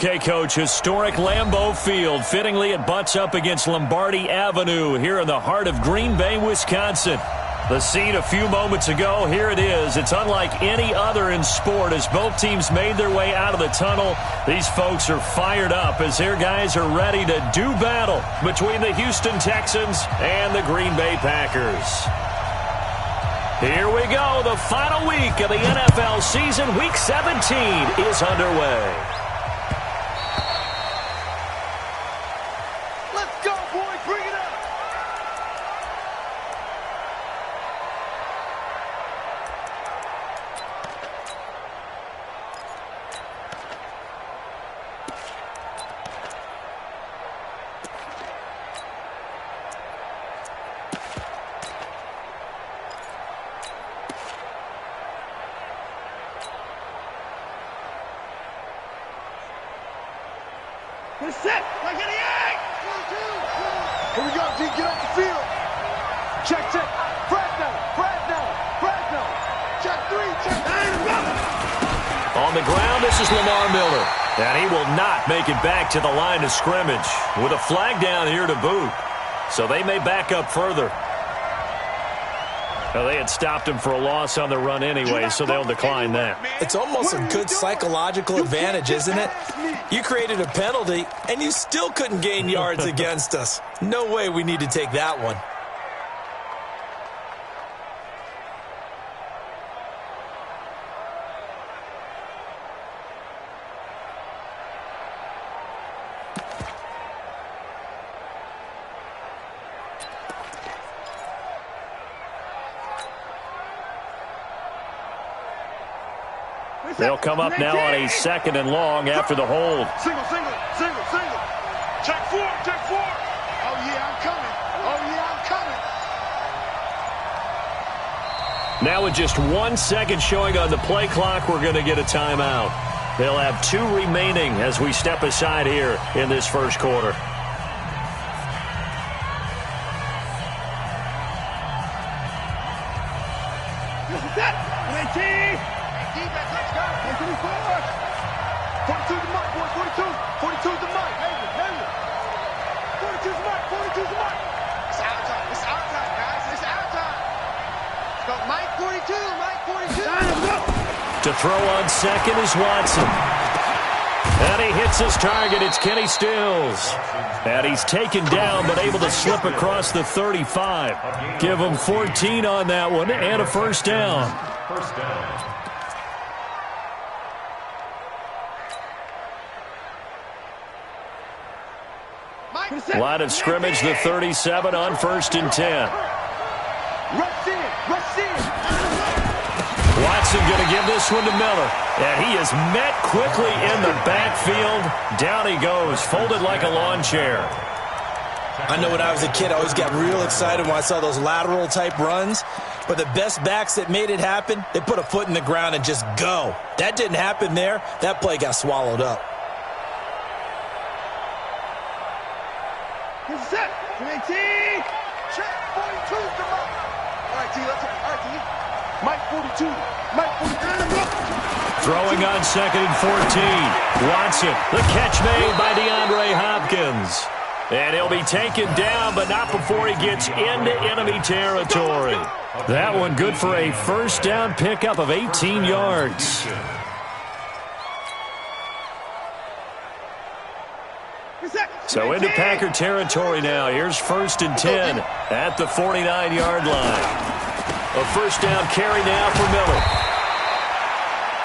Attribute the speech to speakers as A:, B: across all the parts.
A: Okay, Coach, historic Lambeau Field. Fittingly, it butts up against Lombardi Avenue here in the heart of Green Bay, Wisconsin. The scene a few moments ago, here it is. It's unlike any other in sport as both teams made their way out of the tunnel. These folks are fired up as their guys are ready to do battle between the Houston Texans and the Green Bay Packers. Here we go. The final week of the NFL season. Week 17 is underway.
B: We're set like an egg. Here we go, D. Get off the field. Check. Fresno. Check 3.
A: On the ground, this is Lamar Miller. And he will not make it back to the line of scrimmage with a flag down here to boot. So they may back up further. Well, they had stopped him for a loss on the run anyway, so they'll decline that.
C: It's almost a good psychological advantage, isn't it? You created a penalty, and you still couldn't gain yards against us. No way we need to take that one.
A: They'll come up now on a 2nd and long after the hold.
B: Single. Check 4. Oh, yeah, I'm coming.
A: Now with just 1 second showing on the play clock, we're going to get a timeout. They'll have 2 remaining as we step aside here in this first quarter.
B: This is it. 19. Defense, let's go. 42 the mark, boys. 42 the mark. Hey. 42's the mark. It's our time, guys. It's our time. Let's go. Mike 42.
A: To throw on second is Watson. And he hits his target. It's Kenny Stills. And he's taken down but able to slip across the 35. Give him 14 on that one and a first down. Line of scrimmage, the 37 on 1st and 10. Watson going to give this one to Miller. And he is met quickly in the backfield. Down he goes, folded like a lawn chair.
C: I know when I was a kid, I always got real excited when I saw those lateral-type runs. But the best backs that made it happen, they put a foot in the ground and just go. That didn't happen there. That play got swallowed up.
B: Set. 19. Check. 42's the mark. All right, T. Mike 42.
A: Throwing on 2nd and 14. Watson. The catch made by DeAndre Hopkins. And he'll be taken down, but not before he gets into enemy territory. That one good for a first down pickup of 18 yards. So into Packer territory now. Here's 1st and 10 at the 49-yard line. A first down carry now for Miller.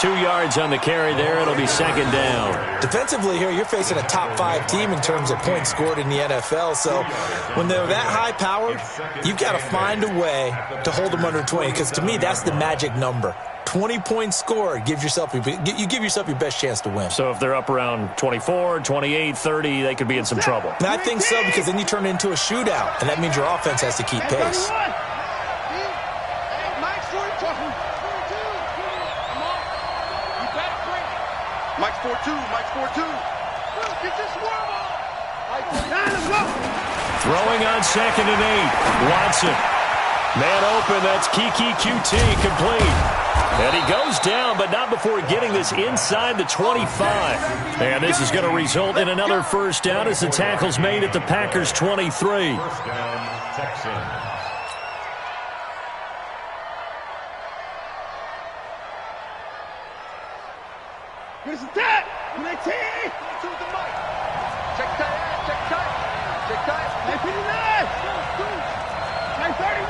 A: 2 yards on the carry there. It'll be 2nd down.
C: Defensively here, you're facing a top 5 team in terms of points scored in the NFL. So when they're that high-powered, you've got to find a way to hold them under 20. Because to me, that's the magic number. 20 points scored, you give yourself your best chance to win.
A: So if they're up around 24, 28, 30, they could be in some trouble.
C: And I think so, because then you turn it into a shootout, and that means your offense has to keep pace.
B: Mike's 4-2. Get this worm on.
A: Throwing on 2nd and 8. Watson. Man open, that's Kiki QT complete. And he goes down, but not before getting this inside the 25. And this is going to result in another first down as the tackle's made at the Packers' 23.
D: First down, Texans.
B: Here's the tap. 19. To the mic. Check tight. Check tight. Check tight. 959. 931.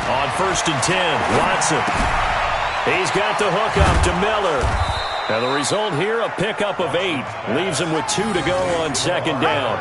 A: On 1st and 10, Watson. He's got the hook up to Miller. And the result here, a pickup of 8. Leaves him with 2 to go on 2nd down.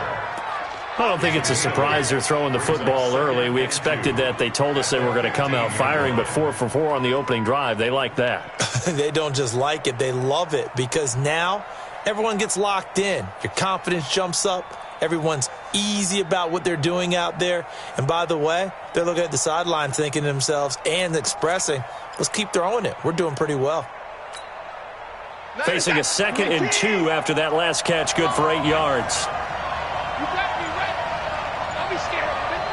A: I don't think it's a surprise they're throwing the football early. We expected that. They told us they were going to come out firing, but 4 for 4 on the opening drive. They like that.
C: They don't just like it, they love it, because now everyone gets locked in. Your confidence jumps up. Everyone's easy about what they're doing out there. And by the way, they're looking at the sideline thinking to themselves and expressing, let's keep throwing it. We're doing pretty well.
A: Facing a 2nd and 2 after that last catch, good for 8 yards.
B: You got me right. Don't be scared of it.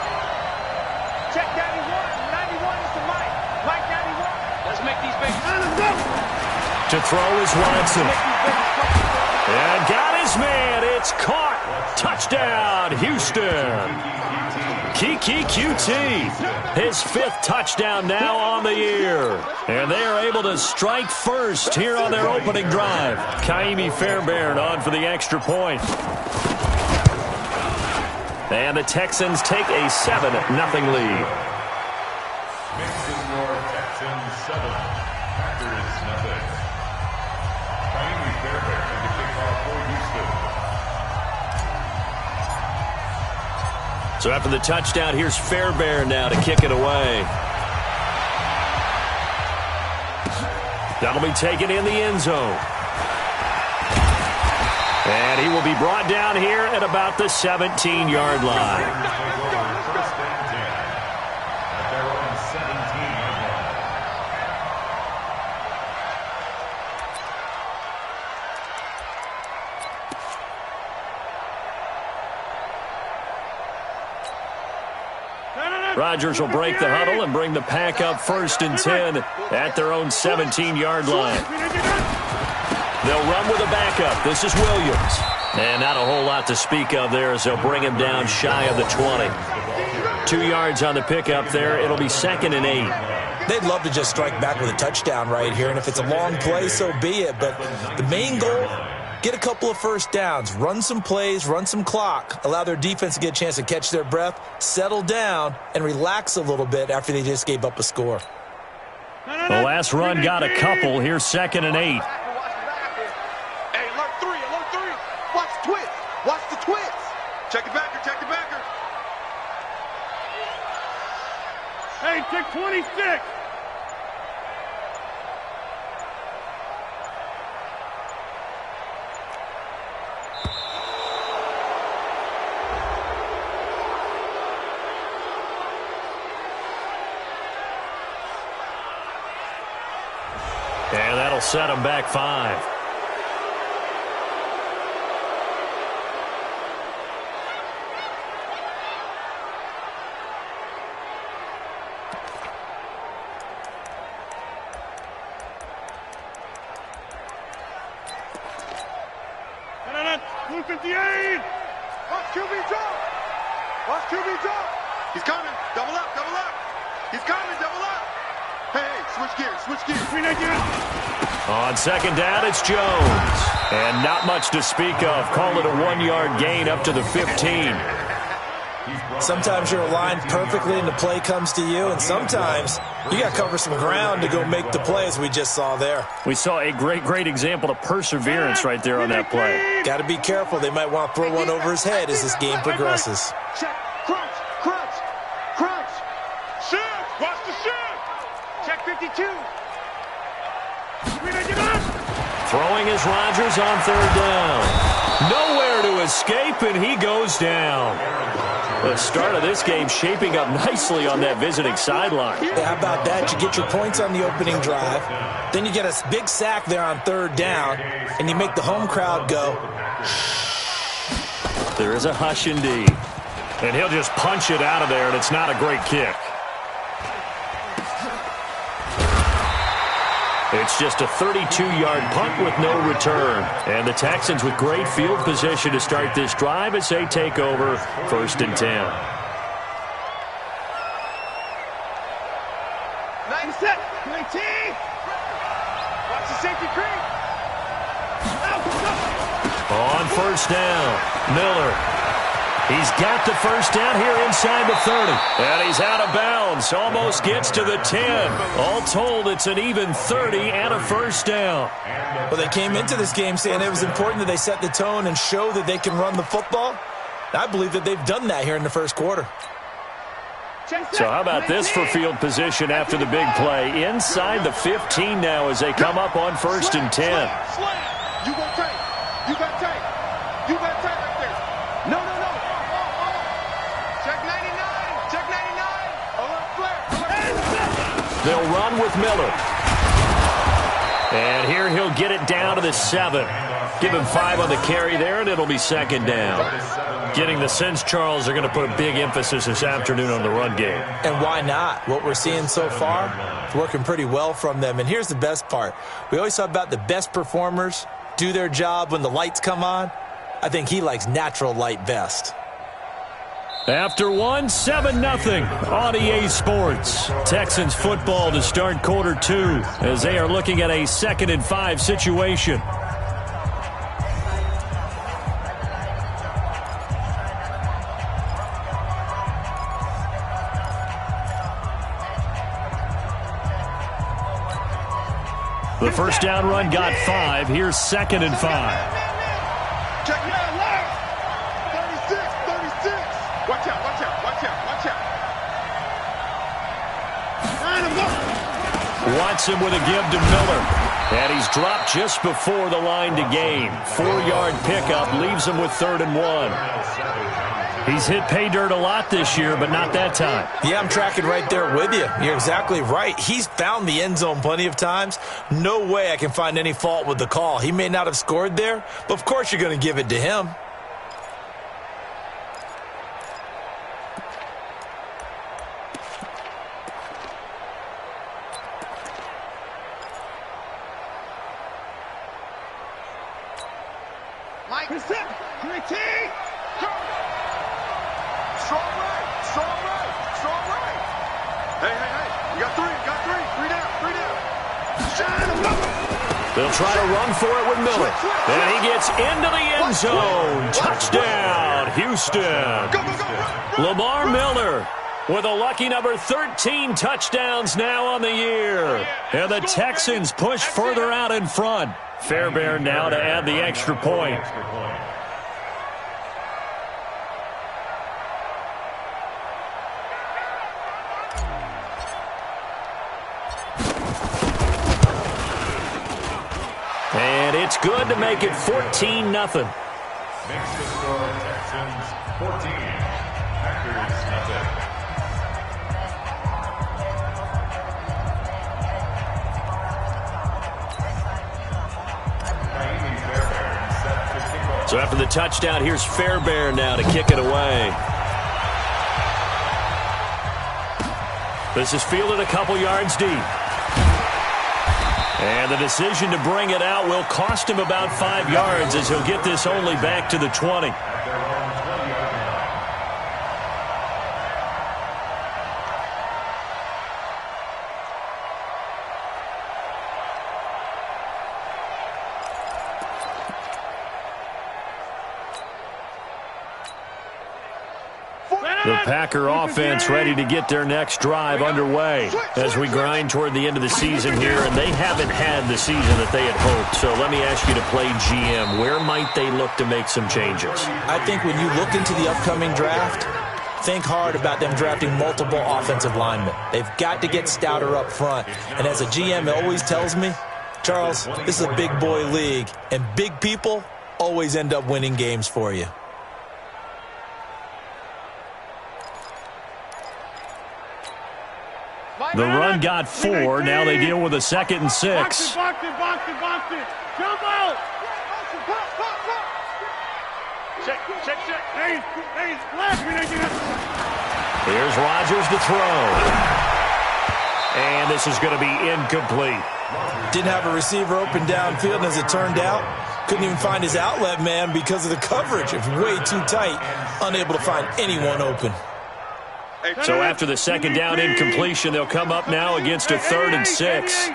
B: Check 91. 91 is the mic. Mike 91. Let's make these big.
A: To throw is Watson. And got his man. It's caught. Touchdown, Houston. Kiki QT. His 5th touchdown now on the year. And they are able to strike first here on their opening drive. Kaimi Fairbairn on for the extra point. And the Texans take a 7-0 lead.
D: Texans 7, Packers nothing. Kaimi Fairbairn to kick off for Houston.
A: So after the touchdown, here's Fairbairn now to kick it away. That'll be taken in the end zone. And he will be brought down here at about the 17-yard line.
D: First and 10 at their own 17-yard line.
A: Rodgers will break the huddle and bring the pack up 1st and 10 at their own 17-yard line. They'll run with a backup. This is Williams. And not a whole lot to speak of there as they'll bring him down shy of the 20. 2 yards on the pickup there. It'll be 2nd and 8.
C: They'd love to just strike back with a touchdown right here, and if it's a long play, so be it. But the main goal, get a couple of first downs, run some plays, run some clock, allow their defense to get a chance to catch their breath, settle down, and relax a little bit after they just gave up a score.
A: The last run got a couple. Here's 2nd and 8.
B: Hey, alert 3, alert 3. Watch the twist. Watch the twist. Check the backer, check the backer. Hey, check 26.
A: And that'll set them back 5.
B: Blue 58. Watch QB drop. Watch QB drop. He's coming. Double up, double up. He's coming, double up. Hey, switch gears, switch gears.
A: On 2nd down, it's Jones. And not much to speak of. Call it a 1-yard gain up to the 15.
C: Sometimes you're aligned perfectly and the play comes to you, and sometimes you got to cover some ground to go make the play, as we just saw there.
A: We saw a great example of perseverance right there on that play.
C: Got to be careful. They might want to throw one over his head as this game progresses.
B: Check, crunch, crunch, crunch. Shift, watch the shift. Check 52.
A: Throwing is Rodgers on 3rd down. Nowhere to escape, and he goes down. The start of this game shaping up nicely on that visiting sideline.
C: Yeah, how about that? You get your points on the opening drive, then you get a big sack there on 3rd down, and you make the home crowd go.
A: There is a hush indeed. And he'll just punch it out of there, and it's not a great kick. It's just a 32-yard punt with no return. And the Texans with great field position to start this drive as they take over 1st and 10.
B: Nice set. Watch the safety creep.
A: On 1st down, Miller. He's got the 1st down here inside the 30. And he's out of bounds. Almost gets to the 10. All told, it's an even 30 and a 1st down.
C: Well, they came into this game saying it was important that they set the tone and show that they can run the football. I believe that they've done that here in the 1st quarter.
A: So how about this for field position after the big play? Inside the 15 now as they come up on 1st and 10.
B: You got tight. You got tight. You got tight right there. No. Check 99. Check 99. Alert flare.
A: They'll run with Miller. And here he'll get it down to the 7. Give him 5 on the carry there, and it'll be 2nd down. Getting the sense, Charles, they're going to put a big emphasis this afternoon on the run game.
C: And why not? What we're seeing so far is working pretty well from them. And here's the best part. We always talk about the best performers do their job when the lights come on. I think he likes natural light best.
A: After 1, 7-0 on EA Sports. Texans football to start quarter 2 as they are looking at a 2nd and 5 situation. The 1st down run got 5. Here's 2nd and 5.
B: Check me out live. 36. Watch out.
A: Watson with a give to Miller. And he's dropped just before the line to gain. 4-yard pickup leaves him with 3rd and 1. He's hit pay dirt a lot this year, but not that time.
C: Yeah, I'm tracking right there with you. You're exactly right. He's found the end zone plenty of times. No way I can find any fault with the call. He may not have scored there, but of course you're going to give it to him.
B: Mike, strong right. Hey. You got 3. 3 down.
A: They'll try to run for it with Miller. And he gets into the end zone. Touchdown, Houston.
B: Go.
A: Lamar Miller with a lucky number 13 touchdowns now on the year. And the Texans push further out in front. Fairbairn now to add the extra point. And it's good to make it 14-0.
D: Makes the score Texans 14, Packers nothing.
A: So after the touchdown, here's Fairbairn now to kick it away. This is fielded a couple yards deep. And the decision to bring it out will cost him about 5 yards as he'll get this only back to the 20. The Packer offense ready to get their next drive underway as we grind toward the end of the season here, and they haven't had the season that they had hoped. So let me ask you to play GM. Where might they look to make some changes?
C: I think when you look into the upcoming draft, think hard about them drafting multiple offensive linemen. They've got to get stouter up front. And as a GM, it always tells me, Charles, this is a big boy league, and big people always end up winning games for you.
A: The run got 4. Now they deal with a 2nd and 6.
B: Box it. Jump out. Check. Hey, left.
A: Here's Rodgers to throw. And this is going to be incomplete.
C: Didn't have a receiver open downfield, and as it turned out, couldn't even find his outlet man because of the coverage. It was way too tight, unable to find anyone open.
A: So after the second down incompletion, they'll come up now against a 3rd and 6.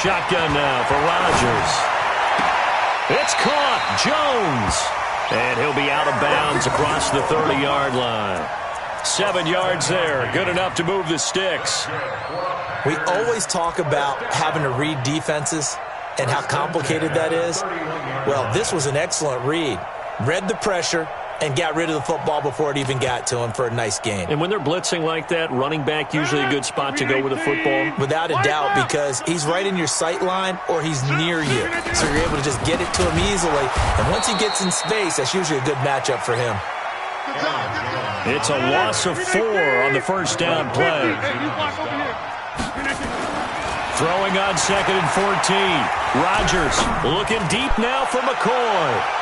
A: Shotgun now for Rodgers. It's caught. Jones. And he'll be out of bounds across the 30-yard line. 7 yards there. Good enough to move the sticks.
C: We always talk about having to read defenses and how complicated that is. Well, this was an excellent read. Read the pressure and got rid of the football before it even got to him for a nice gain.
A: And when they're blitzing like that, running back usually a good spot to go with the football?
C: Without a doubt, because he's right in your sight line or he's near you. So you're able to just get it to him easily. And once he gets in space, that's usually a good matchup for him.
A: It's a loss of 4 on the first down play. Throwing on 2nd and 14. Rodgers looking deep now for McCoy.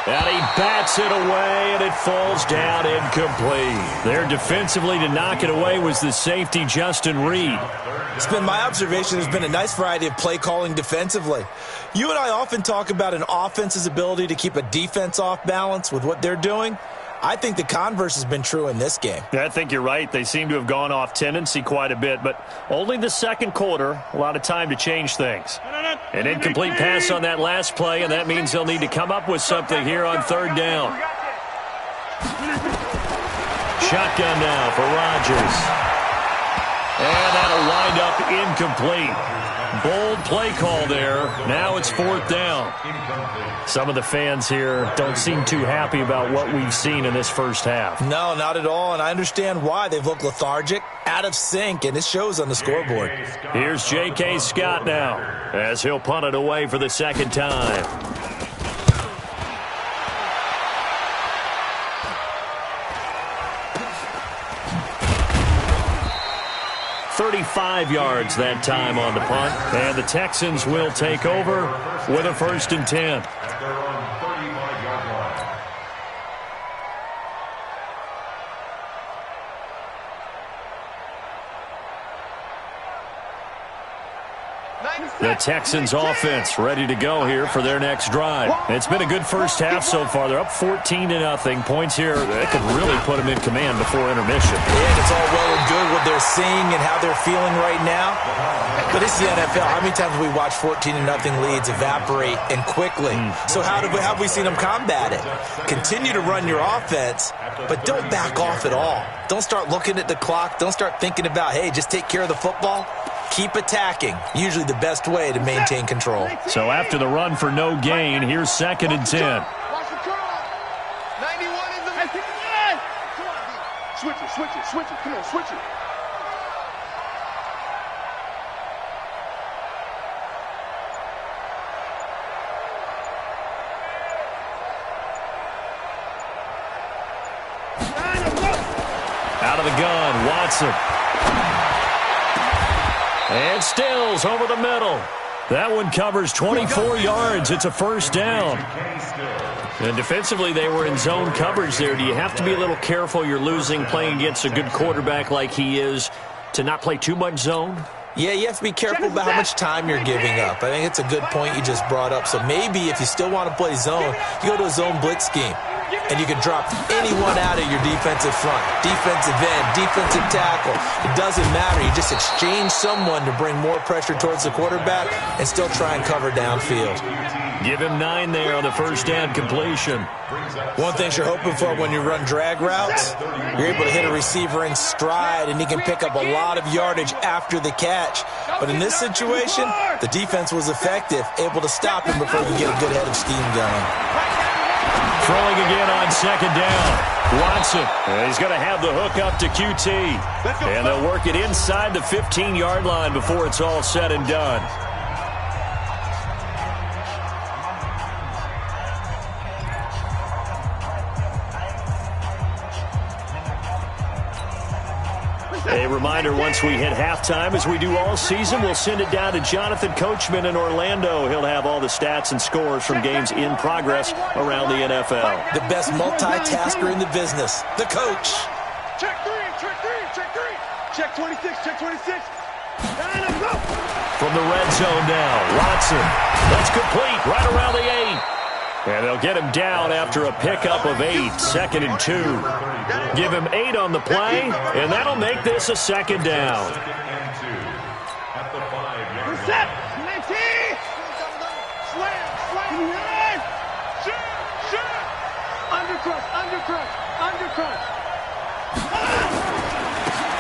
A: And he bats it away, and it falls down incomplete. There defensively to knock it away was the safety, Justin Reed.
C: It's been my observation there's been a nice variety of play calling defensively. You and I often talk about an offense's ability to keep a defense off balance with what they're doing. I think the converse has been true in this game.
A: Yeah, I think you're right. They seem to have gone off tendency quite a bit, but only the second quarter, a lot of time to change things. An incomplete pass on that last play, and that means they'll need to come up with something here on 3rd down. Shotgun now for Rodgers. And that'll wind up incomplete. Bold play call there. Now it's 4th down. Some of the fans here don't seem too happy about what we've seen in this first half.
C: No, not at all, and I understand why. They've looked lethargic, out of sync, and it shows on the scoreboard.
A: Here's J.K. Scott now as he'll punt it away for the second time. 35 yards that time on the punt. And the Texans will take over with a 1st and 10. The Texans offense ready to go here for their next drive. It's been a good first half so far. They're up 14-0. Points here that could really put them in command before intermission.
C: Yeah, it's all well and good what they're seeing and how they're feeling right now. But it's the NFL. How many times have we watched 14-0 leads evaporate and quickly? So how have we seen them combat it? Continue to run your offense, but don't back off at all. Don't start looking at the clock. Don't start thinking about, hey, just take care of the football. Keep attacking. Usually the best way to maintain control.
A: So after the run for no gain, here's 2nd and 10.
B: Watch the draw. 91 is the man. Switch it. Come on, switch it.
A: Out of the gun, Watson. And Stills over the middle. That one covers 24 yards. It's a 1st down. And defensively, they were in zone coverage there. Do you have to be a little careful? You're losing playing against a good quarterback like he is to not play too much zone?
C: Yeah, you have to be careful about how much time you're giving up. I think it's a good point you just brought up. So maybe if you still want to play zone, you go to a zone blitz scheme. And you can drop anyone out of your defensive front, defensive end, defensive tackle. It doesn't matter. You just exchange someone to bring more pressure towards the quarterback and still try and cover downfield.
A: Give him 9 there on the 1st down completion.
C: One thing you're hoping for when you run drag routes, you're able to hit a receiver in stride, and he can pick up a lot of yardage after the catch. But in this situation, the defense was effective, able to stop him before he get a good head of steam going.
A: Throwing again on 2nd down. Watson, he's going to have the hook up to QT. And they'll work it inside the 15-yard line before it's all said and done. A reminder, once we hit halftime, as we do all season, we'll send it down to Jonathan Coachman in Orlando. He'll have all the stats and scores from games in progress around the NFL.
C: The best multitasker in the business, the coach.
B: Check three, check three, check three. Check 26, check 26. And let's go.
A: From the red zone now, Watson. That's complete, right around the 8. And they'll get him down after a pickup of 8, 2nd and 2. Give him 8 on the play, and that'll make this a 2nd down.
B: Reset. 19. Slam, slam. Shoot. Undercrush, undercrush, undercrush.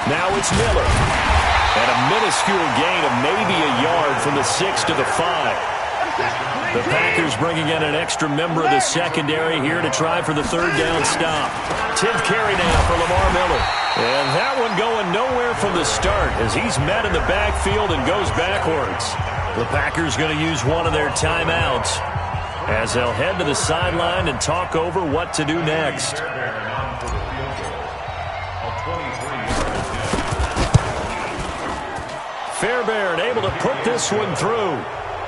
A: Now it's Miller. And a minuscule gain of maybe a yard from the 6 to the 5. The Packers bringing in an extra member of the secondary here to try for the 3rd down stop. 10th carry now for Lamar Miller. And that one going nowhere from the start as he's met in the backfield and goes backwards. The Packers going to use one of their timeouts as they'll head to the sideline and talk over what to do next. Fairbairn able to put this one through.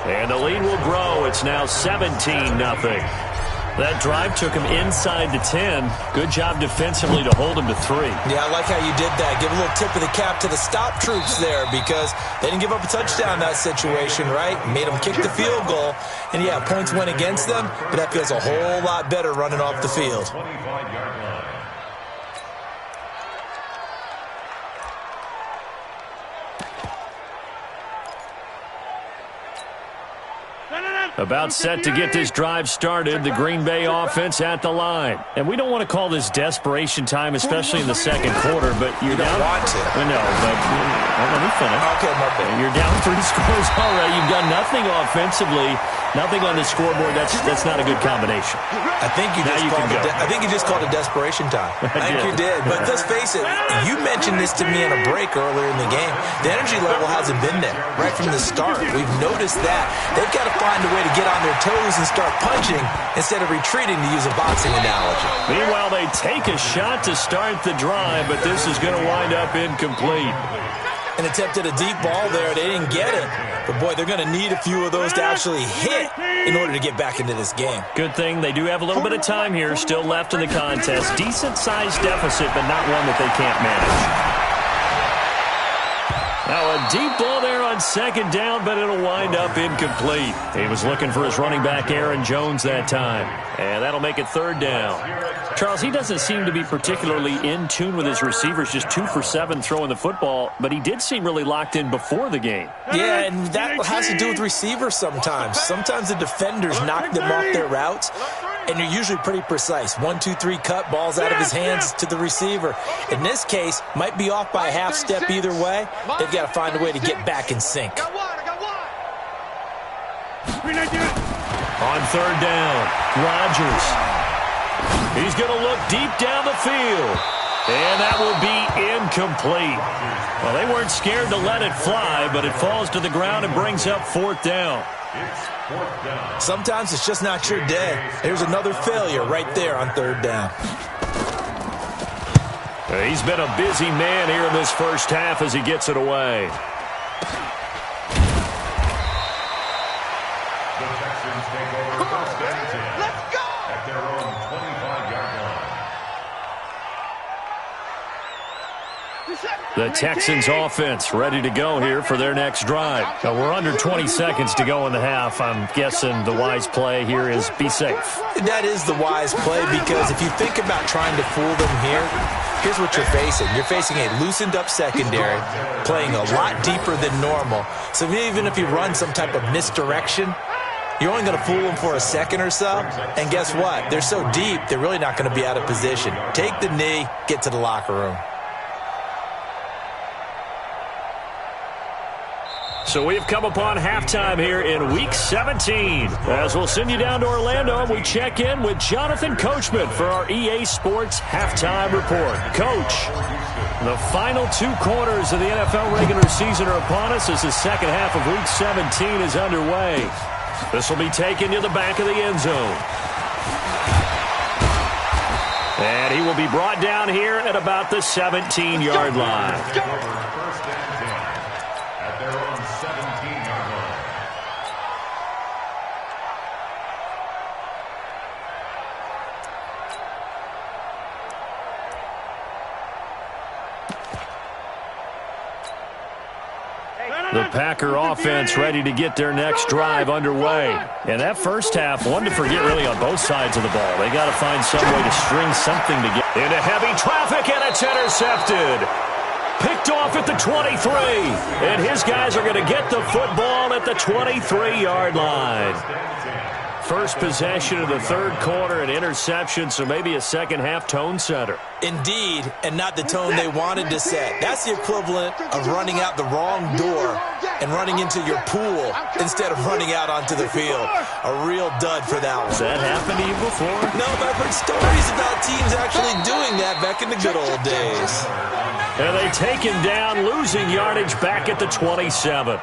A: And the lead will grow. It's now 17-0. That drive took him inside the 10. Good job defensively to hold him to 3.
C: Yeah, I like how you did that. Give a little tip of the cap to the stop troops there because they didn't give up a touchdown in that situation, right? Made them kick the field goal. And, yeah, points went against them, but that feels a whole lot better running off the field.
A: About set to get this drive started, the Green Bay offense at the line. And we don't want to call this desperation time, especially in the 2nd quarter, but you're down.
C: Don't want to.
A: I know, but let me finish.
C: Okay, my bad.
A: You're down 3 scores already. You've done nothing offensively, nothing on the scoreboard. That's not a good combination.
C: I think you just called it desperation time. I think you did. But let's face it, you mentioned this to me in a break earlier in the game. The energy level hasn't been there right from the start. We've noticed that. They've got to find a way to get on their toes and start punching instead of retreating, to use a boxing analogy.
A: Meanwhile, they take a shot to start the drive, but this is going to wind up incomplete.
C: An attempt at a deep ball there. They didn't get it. But, boy, they're going to need a few of those to actually hit in order to get back into this game.
A: Good thing they do have a little bit of time here still left in the contest. Decent-sized deficit, but not one that they can't manage. Now a deep ball there on 2nd down, but it'll wind up incomplete. He was looking for his running back, Aaron Jones, that time. And that'll make it 3rd down. Charles, he doesn't seem to be particularly in tune with his receivers, just 2 for 7 throwing the football, but he did seem really locked in before the game.
C: Yeah, and that has to do with receivers sometimes. Sometimes the defenders knock them off their routes, and you're usually pretty precise. 1, 2, 3 cut, balls out of his hands to the receiver. In this case, might be off by a half step either way. They've got to find a way to get back in sync.
A: On 3rd down, Rodgers. He's going to look deep down the field. And that will be incomplete. Well, they weren't scared to let it fly, but it falls to the ground and brings up 4th down.
C: Sometimes it's just not your day. There's another failure right there on 3rd down.
A: He's been a busy man here in this first half as he gets it away.
D: The Texans take over 1st and 10.
B: Let's go!
D: At their own 25-yard line.
A: The Texans offense ready to go here for their next drive. Now, we're under 20 seconds to go in the half. I'm guessing the wise play here is be safe.
C: That is the wise play because if you think about trying to fool them here, here's what you're facing. You're facing a loosened-up secondary, playing a lot deeper than normal. So even if you run some type of misdirection, you're only going to fool them for a second or so. And guess what? They're so deep, they're really not going to be out of position. Take the knee, get to the locker room.
A: So we've come upon halftime here in Week 17. As we'll send you down to Orlando, and we check in with Jonathan Coachman for our EA Sports Halftime Report. Coach, the final 2 quarters of the NFL regular season are upon us as the second half of Week 17 is underway. This will be taken to the back of the end zone. And he will be brought down here at about the 17-yard line.
D: First and 10 at their own 17-yard line.
A: The Packer offense ready to get their next drive underway. And that first half, one to forget really on both sides of the ball. They got to find some way to string something together. Into heavy traffic, and it's intercepted. Picked off at the 23. And his guys are going to get the football at the 23-yard line. First possession of the third quarter, an interception, so maybe a second-half tone setter.
C: Indeed, and not the tone they wanted to set. That's the equivalent of running out the wrong door and running into your pool instead of running out onto the field. A real dud for that one.
A: Has that happened to you before?
C: No, but I've heard stories about teams actually doing that back in the good old days.
A: And they take him down, losing yardage back at the 27.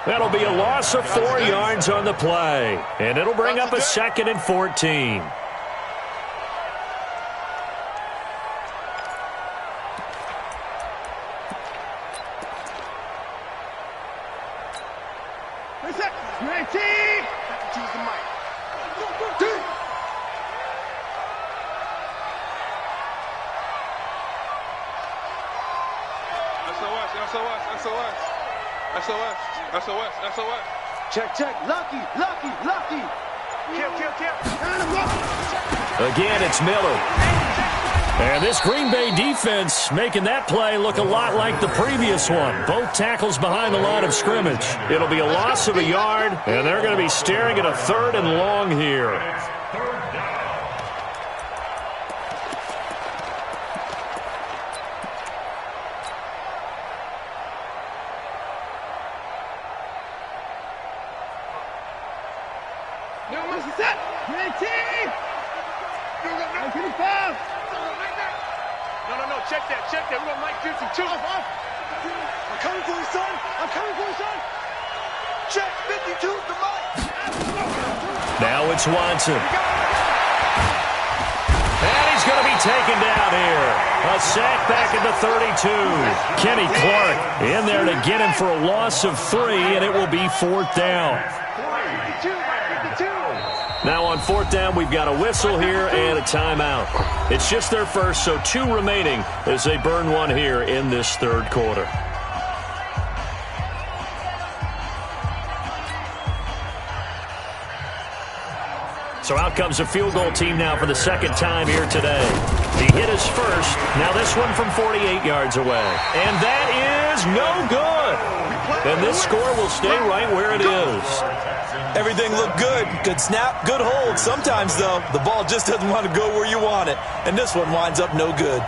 A: That'll be a loss of 4 yards on the play. And it'll bring up a 2nd and 14.
B: SOS. Check. Lucky. Kill.
A: Again, it's Miller. And this Green Bay defense making that play look a lot like the previous one. Both tackles behind the line of scrimmage. It'll be a loss of a yard, and they're going to be staring at a 3rd and long here.
B: Check that. We're going to Mike Gibson, too. I'm coming for you, son. Check 52 to Mike.
A: Now it's Watson. And he's going to be taken down here. A sack back at the 32. Kenny Clark in there to get him for a loss of 3, and it will be 4th down. Now on 4th down, we've got a whistle here and a timeout. It's just their first, so 2 remaining as they burn one here in this third quarter. So out comes a field goal team now for the second time here today. He hit his first. Now this one from 48 yards away. And that is no good. And this score will stay right where it is.
C: Everything looked good. Good snap, good hold. Sometimes, though, the ball just doesn't want to go where you want it. And this one winds up no good.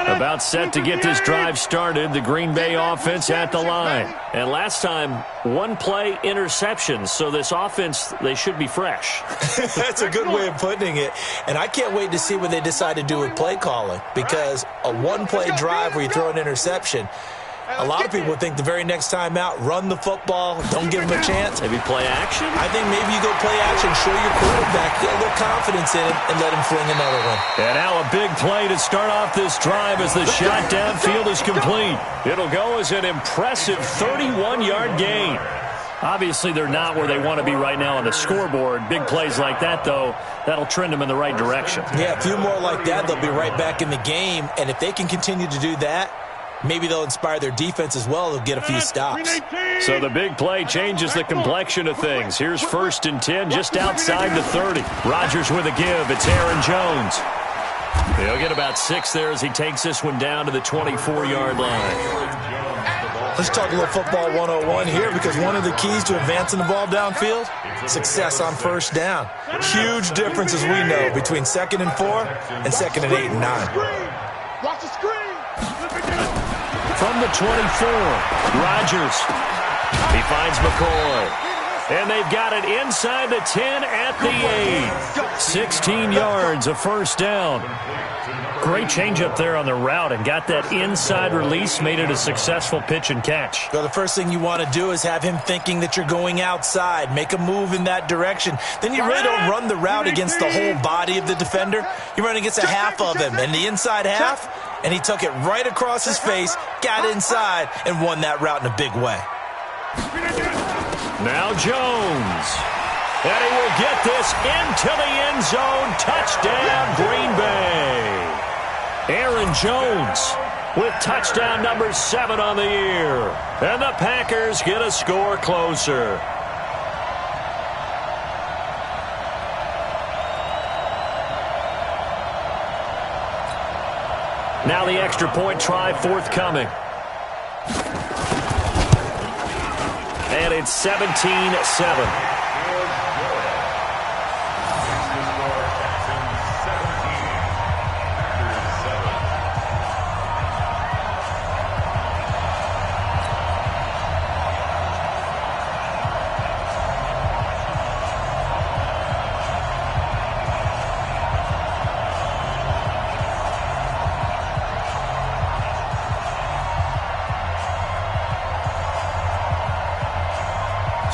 A: About set to get this drive started, the Green Bay offense at the line. And last time, 1 play interception, so this offense, they should be fresh.
C: That's a good way of putting it. And I can't wait to see what they decide to do with play calling, because a 1-play drive where you throw an interception, a lot of people think the very next time out, run the football, don't give them a chance.
A: Maybe play action?
C: I think maybe you go play action, show your quarterback, get a little confidence in it, and let him fling another one.
A: And now a big play to start off this drive as the shot downfield is complete. It'll go as an impressive 31-yard gain. Obviously, they're not where they want to be right now on the scoreboard. Big plays like that, though, that'll trend them in the right direction.
C: Yeah, a few more like that, they'll be right back in the game. And if they can continue to do that, maybe they'll inspire their defense as well. They'll get a few stops.
A: So the big play changes the complexion of things. Here's 1st and 10 just outside the 30. Rodgers with a give. It's Aaron Jones. He'll get about 6 there as he takes this one down to the 24-yard line.
C: Let's talk a little football 101 here, because one of the keys to advancing the ball downfield, success on 1st down. Huge difference, as we know, between 2nd and 4 and 2nd and 8 and 9.
B: Watch the screen.
A: From the 24, Rodgers. He finds McCoy. And they've got it inside the 10 at the 8. 16 yards, a first down. Great change up there on the route and got that inside release, made it a successful pitch and catch.
C: So the first thing you want to do is have him thinking that you're going outside, make a move in that direction. Then you really don't run the route against the whole body of the defender. You run against a half of him, and the inside half, and he took it right across his face, got inside, and won that route in a big way.
A: Now Jones. And he will get this into the end zone. Touchdown, Green Bay. Aaron Jones with touchdown number 7 on the year. And the Packers get a score closer. Now the extra point try forthcoming. And it's 17-7.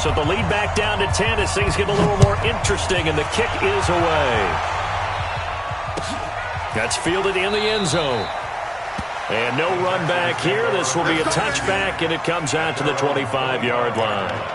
A: So the lead back down to 10 as things get a little more interesting, and the kick is away. That's fielded in the end zone. And no run back here. This will be a touchback, and it comes out to the 25-yard line.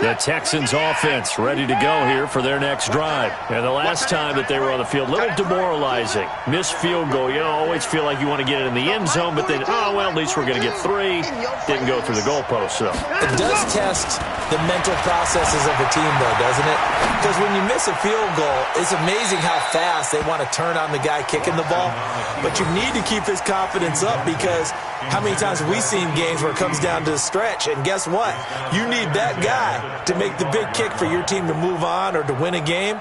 A: The Texans offense ready to go here for their next drive. And the last time that they were on the field, a little demoralizing. Missed field goal. You always feel like you want to get it in the end zone, but then, oh, well, at least we're going to get 3. Didn't go through the goalpost, so.
C: It does test the mental processes of a team, though, doesn't it? Because when you miss a field goal, it's amazing how fast they want to turn on the guy kicking the ball. But you need to keep his confidence up, because how many times have we seen games where it comes down to a stretch, and guess what? You need that guy to make the big kick for your team to move on or to win a game.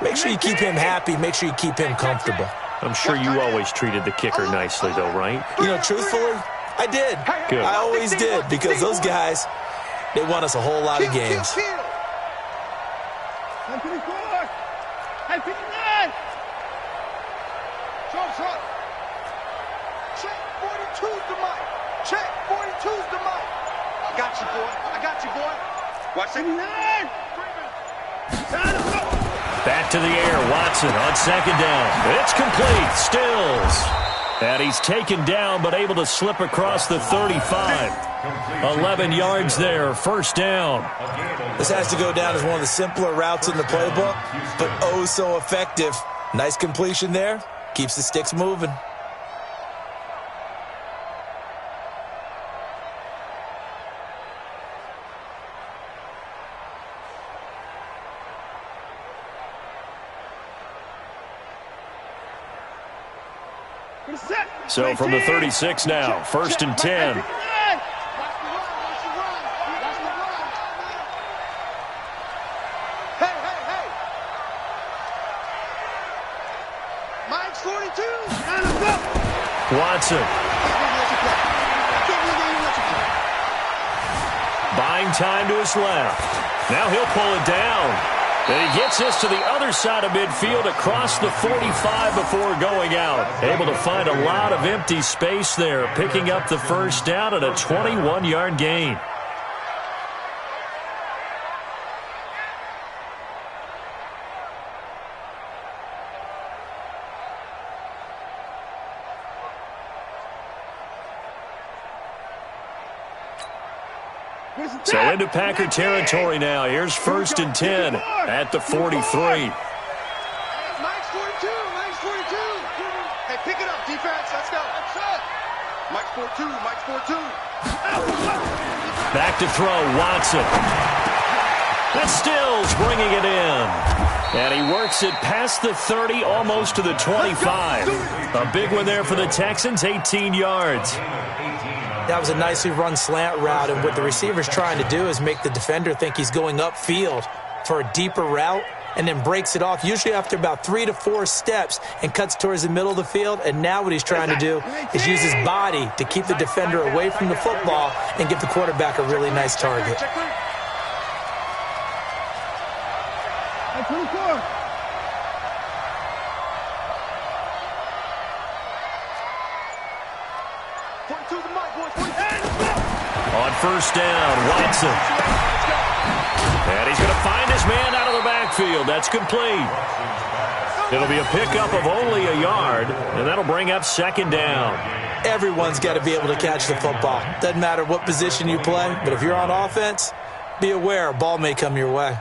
C: Make sure you keep him happy. Make sure you keep him comfortable.
A: I'm sure you always treated the kicker nicely, though, right?
C: You know, truthfully, I did.
A: Good.
C: I always did, because those guys, they won us a whole lot of games.
B: Check 42's the mic. Check 42's the mic. I got you, boy. I got you, boy. Watch it.
A: Back to the air. Watson on second down. It's complete. Stills. And he's taken down, but able to slip across the 35. 11 yards there. First down.
C: This has to go down as one of the simpler routes in the playbook, but oh so effective. Nice completion there. Keeps the sticks moving.
A: So from the 36 now, 1st and 10.
B: Mike's 42.
A: Watson. Buying time to his left. Now he'll pull it down. And he gets this to the other side of midfield across the 45 before going out. Able to find a lot of empty space there, picking up the first down at a 21-yard gain. So into Packer territory now. Here's 1st and 10 at the 43.
B: Mike's 42. Mike's 42. Hey, pick it up, defense. Let's go. Mike's 42. Mike's 42.
A: Back to throw. Watson. And Stills bringing it in. And he works it past the 30, almost to the 25. A big one there for the Texans, 18 yards.
C: That was a nicely run slant route, and what the receiver's trying to do is make the defender think he's going upfield for a deeper route, and then breaks it off, usually after about 3 to 4 steps, and cuts towards the middle of the field. And now what he's trying to do is use his body to keep the defender away from the football and give the quarterback a really nice target.
A: On first down, Watson. And he's going to find his man out of the backfield. That's complete. It'll be a pickup of only a yard, and that'll bring up second down.
C: Everyone's got to be able to catch the football. Doesn't matter what position you play, but if you're on offense, be aware a ball may come your way.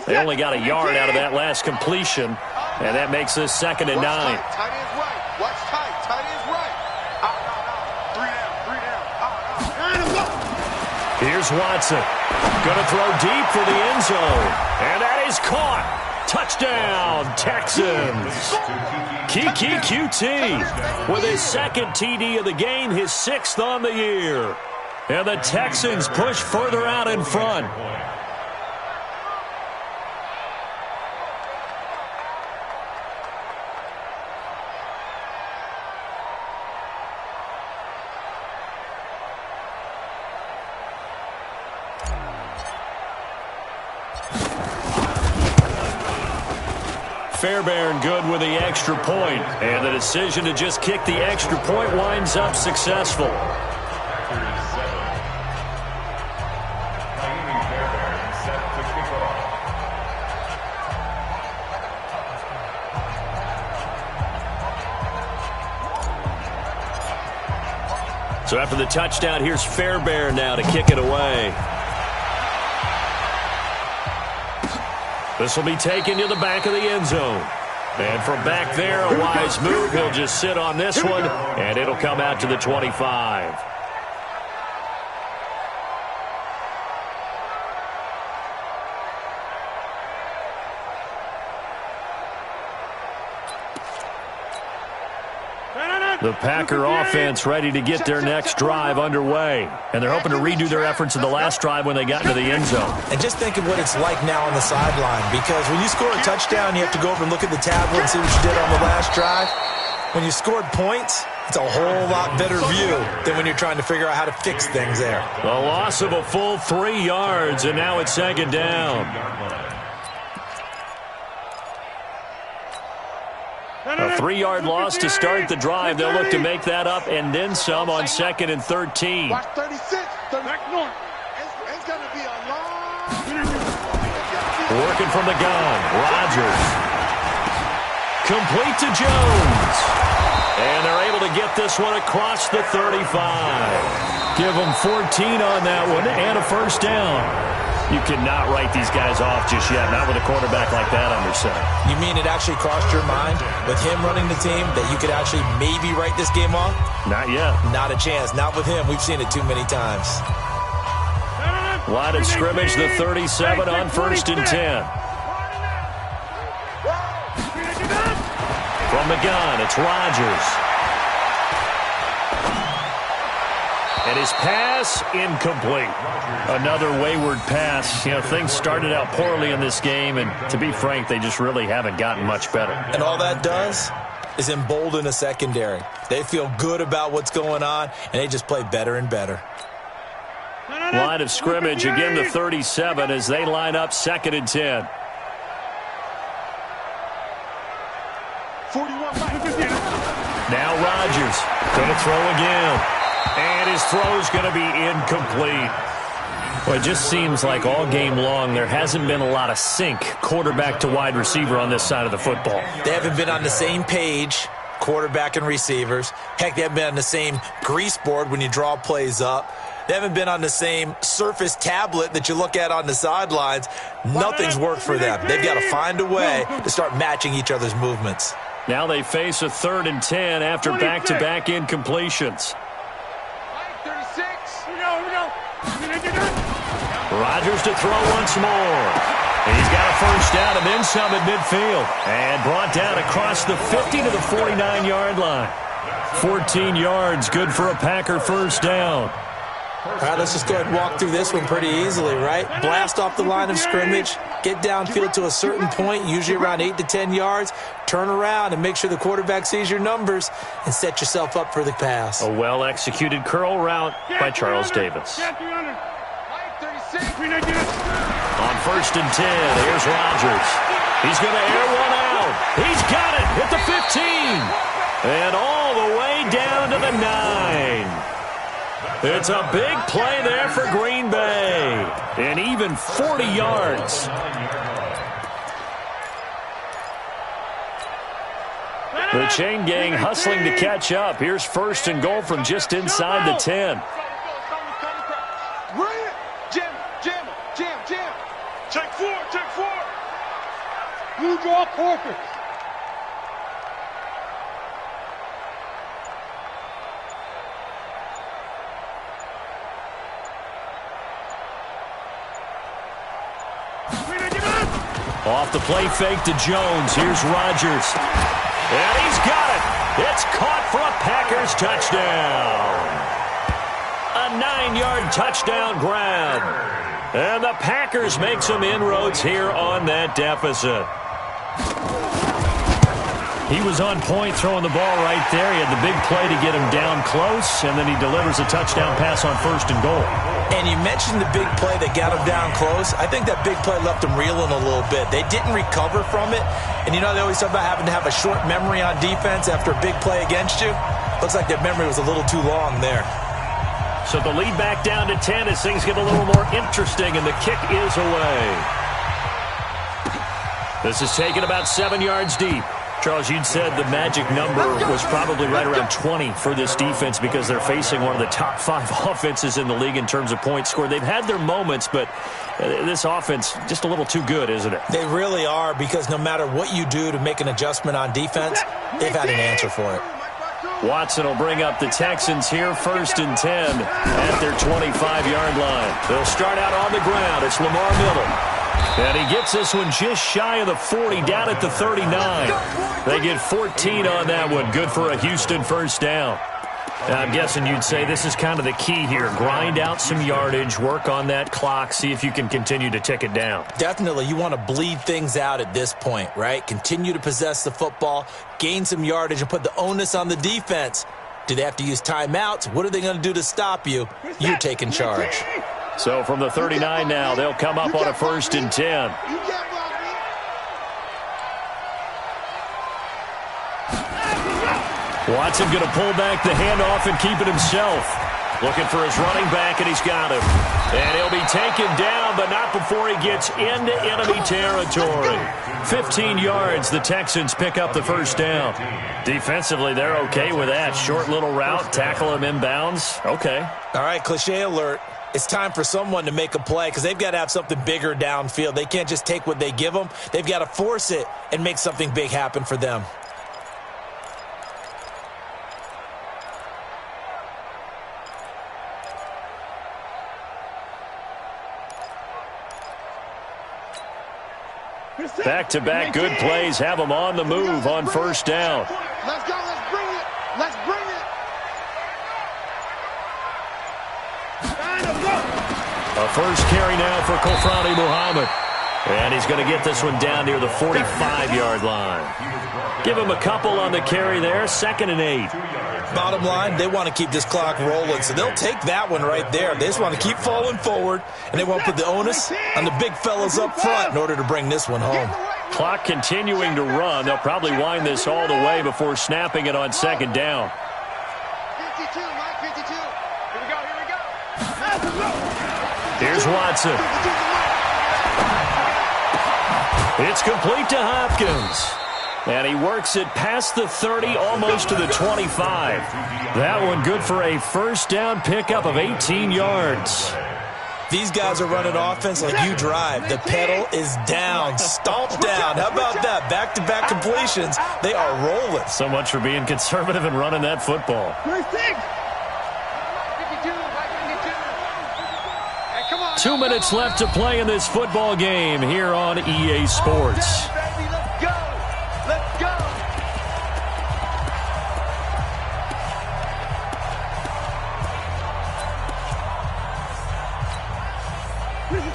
A: They only got a yard out of that last completion, and that makes this second and 9.
B: Tight end's right. Watch tight. Tight end's right. Three down.
A: Here's Watson. Going to throw deep for the end zone. And that is caught. Touchdown, Texans. Kiki QT with his second TD of the game, his 6th on the year. And the Texans push further out in front. Fairbairn good with the extra point, and the decision to just kick the extra point winds up successful. So after the touchdown, here's Fairbairn now to kick it away. This will be taken to the back of the end zone. And from back there, a wise move. He'll just sit on this one, and it'll come out to the 25. The Packer offense ready to get their next drive underway. And they're hoping to redo their efforts in the last drive when they got into the end zone.
C: And just think of what it's like now on the sideline, because when you score a touchdown, you have to go over and look at the tablet and see what you did on the last drive. When you scored points, it's a whole lot better view than when you're trying to figure out how to fix things there.
A: The loss of a full 3 yards, and now it's second down. A 3-yard loss to start the drive. They'll look to make that up and then some on 2nd and 13.
B: Watch 36. Back north. It's going to be a long.
A: Working from the gun. Rodgers. Complete to Jones. And they're able to get this one across the 35. Give them 14 on that one and a first down. You cannot write these guys off just yet, not with a quarterback like that under center.
C: You mean it actually crossed your mind with him running the team that you could actually maybe write this game off?
A: Not yet.
C: Not a chance. Not with him. We've seen it too many times.
A: Line of scrimmage, the 37 on 1st and 10. From the gun, it's Rodgers. And his pass, incomplete. Another wayward pass. You know, things started out poorly in this game, and to be frank, they just really haven't gotten much better.
C: And all that does is embolden a secondary. They feel good about what's going on, and they just play better and better.
A: Line of scrimmage, again the 37 as they line up 2nd and 10.
B: 41.
A: Now Rodgers going to throw again. And his throw's going to be incomplete. Well, it just seems like all game long there hasn't been a lot of sync quarterback to wide receiver on this side of the football.
C: They haven't been on the same page, quarterback and receivers. Heck, they haven't been on the same grease board when you draw plays up. They haven't been on the same surface tablet that you look at on the sidelines. Nothing's worked for them. They've got to find a way to start matching each other's movements.
A: Now they face a 3rd and 10 after back-to-back incompletions. Rodgers to throw once more. And he's got a first down and then some at midfield. And brought down across the 50 to the 49-yard line. 14 yards, good for a Packer first down.
C: All right, let's just go ahead and walk through this one pretty easily, right? Blast off the line of scrimmage, get downfield to a certain point, usually around 8 to 10 yards, turn around and make sure the quarterback sees your numbers and set yourself up for the pass.
A: A well-executed curl route by Charles Davis. On 1st and 10, here's Rodgers. He's going to air one out. He's got it at the 15. And all the way down to the 9. It's a big play there for Green Bay. And even 40 yards. The chain gang hustling to catch up. Here's 1st and goal from just inside the 10.
B: Jam. Take 4. You draw corker.
A: Off the play fake to Jones. Here's Rodgers. And he's got it. It's caught for a Packers touchdown. A 9-yard touchdown grab. And the Packers make some inroads here on that deficit. He was on point throwing the ball right there. He had the big play to get him down close, and then he delivers a touchdown pass on 1st and goal.
C: And you mentioned the big play that got him down close. I think that big play left him reeling a little bit. They didn't recover from it. And you know, they always talk about having to have a short memory on defense after a big play against you. Looks like their memory was a little too long there.
A: So the lead back down to 10 as things get a little more interesting, and the kick is away. This is taken about 7 yards deep. Charles, you'd said the magic number was probably right around 20 for this defense because they're facing one of the top 5 offenses in the league in terms of points scored. They've had their moments, but this offense just a little too good, isn't it?
C: They really are, because no matter what you do to make an adjustment on defense, they've had an answer for it.
A: Watson will bring up the Texans here, 1st and 10 at their 25-yard line. They'll start out on the ground. It's Lamar Miller. And he gets this one just shy of the 40, down at the 39. They get 14 on that one. Good for a Houston 1st down. Now, I'm guessing you'd say this is kind of the key here. Grind out some yardage, work on that clock, see if you can continue to tick it down.
C: Definitely. You want to bleed things out at this point, right? Continue to possess the football, gain some yardage, and put the onus on the defense. Do they have to use timeouts? What are they going to do to stop you? You're taking charge.
A: So from the 39 now, they'll come up on a 1st and 10. Watson going to pull back the handoff and keep it himself. Looking for his running back, and he's got him. And he'll be taken down, but not before he gets into enemy territory. 15 yards, the Texans pick up the 1st down. Defensively, they're okay with that. Short little route, tackle him inbounds. Okay.
C: All right, cliche alert. It's time for someone to make a play because they've got to have something bigger downfield. They can't just take what they give them. They've got to force it and make something big happen for them.
A: Back-to-back good plays have them on the move on 1st down.
B: Let's go. Let's bring it. Let's bring it.
A: A 1st carry now for Kofrani Muhammad. And he's going to get this one down near the 45-yard line. Give him a couple on the carry there. 2nd and 8.
C: Bottom line, they want to keep this clock rolling, so they'll take that one right there. They just want to keep falling forward, and they want to put the onus on the big fellas up front in order to bring this one home.
A: Clock continuing to run. They'll probably wind this all the way before snapping it on 2nd down.
B: 52, Mike, 52. Here we go.
A: Here's Watson. It's complete to Hopkins. And he works it past the 30, almost to the 25. That one good for a 1st down pickup of 18 yards.
C: These guys are running offense like you drive. The pedal is down, stomped down. How about that? Back-to-back completions. They are rolling.
A: So much for being conservative and running that football. 2 minutes left to play in this football game here on EA Sports.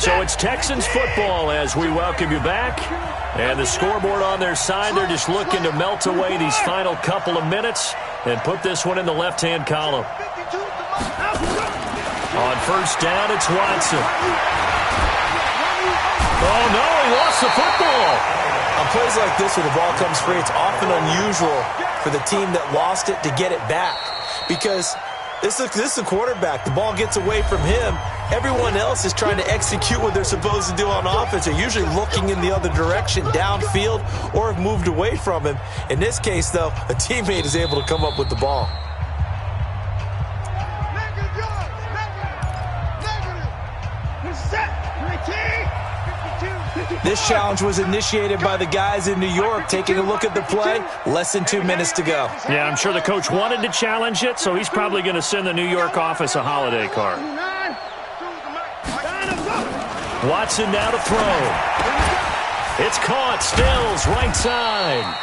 A: So it's Texans football as we welcome you back. And the scoreboard on their side, they're just looking to melt away these final couple of minutes and put this one in the left-hand column. On first down, it's Watson. Oh, no, he lost the football.
C: On plays like this where the ball comes free, it's often unusual for the team that lost it to get it back. Because this is a quarterback. The ball gets away from him. Everyone else is trying to execute what they're supposed to do on offense. They're usually looking in the other direction, downfield, or have moved away from him. In this case, though, a teammate is able to come up with the ball. This challenge was initiated by the guys in New York. Taking a look at the play, less than 2 minutes to go.
A: Yeah, I'm sure the coach wanted to challenge it, so he's probably going to send the New York office a holiday card. Watson now to throw. It's caught. Stills, right side.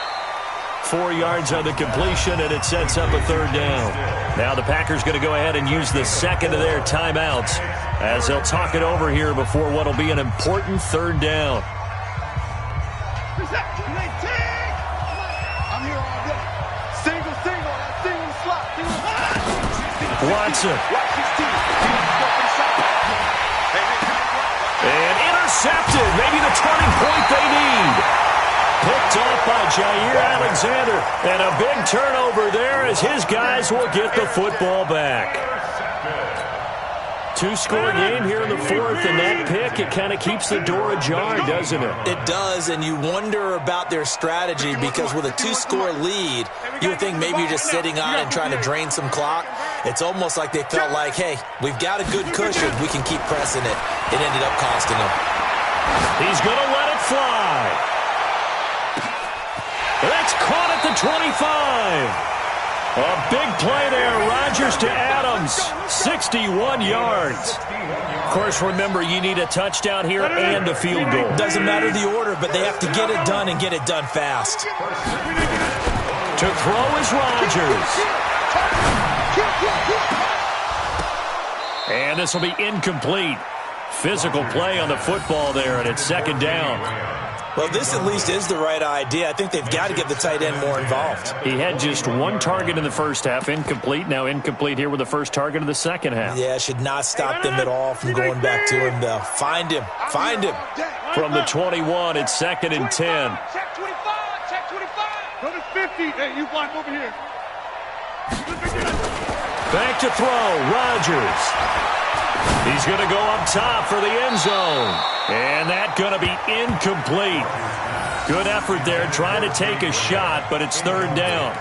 A: 4 yards on the completion, and it sets up a third down. Now the Packers going to go ahead and use the second of their timeouts as they'll talk it over here before what will be an important third down. Watson. And intercepted. Maybe the turning point they need. Picked off by Jair Alexander. And a big turnover there as his guys will get the football back. 2-score game here in the fourth, and that pick, it kind of keeps the door ajar, doesn't it?
C: It does, and you wonder about their strategy because with a 2-score lead, you would think maybe you're just sitting on it and trying to drain some clock. It's almost like they felt like, hey, we've got a good cushion. We can keep pressing it. It ended up costing them.
A: He's going to let it fly. That's caught at the 25. A big play there. Rodgers to Adams. 61 yards. Of course, remember, you need a touchdown here and a field goal.
C: Doesn't matter the order, but they have to get it done and get it done fast.
A: To throw is Rodgers. And this will be incomplete. Physical play on the football there, and it's second down.
C: Well, this at least is the right idea. I think they've got to get the tight end more involved.
A: He had just one target in the first half, incomplete. Now incomplete here with the first target of the second half.
C: Yeah, should not stop them at all from going back to him, though. Find him. Find him.
A: From the 21, it's second and 10.
B: Check 25. Check 25. Go to 50. Hey, you blind over here.
A: Back to throw. Rodgers. He's going to go up top for the end zone. And that's going to be incomplete. Good effort there trying to take a shot, but it's third down.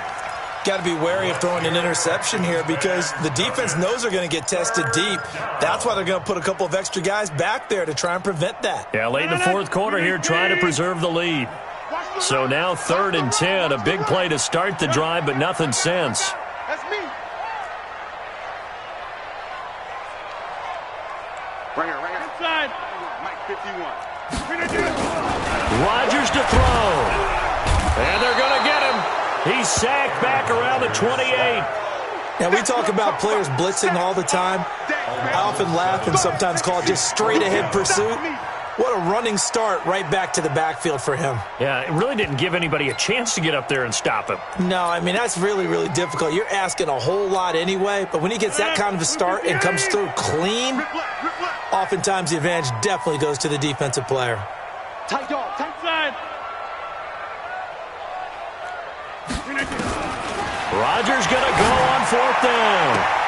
C: Got to be wary of throwing an interception here because the defense knows they're going to get tested deep. That's why they're going to put a couple of extra guys back there to try and prevent that.
A: Yeah, late in the fourth quarter here trying to preserve the lead. So now third and 10. A big play to start the drive, but nothing since.
B: That's me. Right here, right here. Inside. Mike 51.
A: Rodgers to throw. And they're going to get him. He's sacked back around the 28.
C: Now, we talk about players blitzing all the time. I often laugh and sometimes call it just straight-ahead pursuit. What a running start right back to the backfield for him.
A: Yeah, it really didn't give anybody a chance to get up there and stop him.
C: No, I mean, that's really, really difficult. You're asking a whole lot anyway, but when he gets that kind of a start and comes through clean, oftentimes the advantage definitely goes to the defensive player.
B: Tight dog, tight side.
A: Rodgers going to go on fourth down.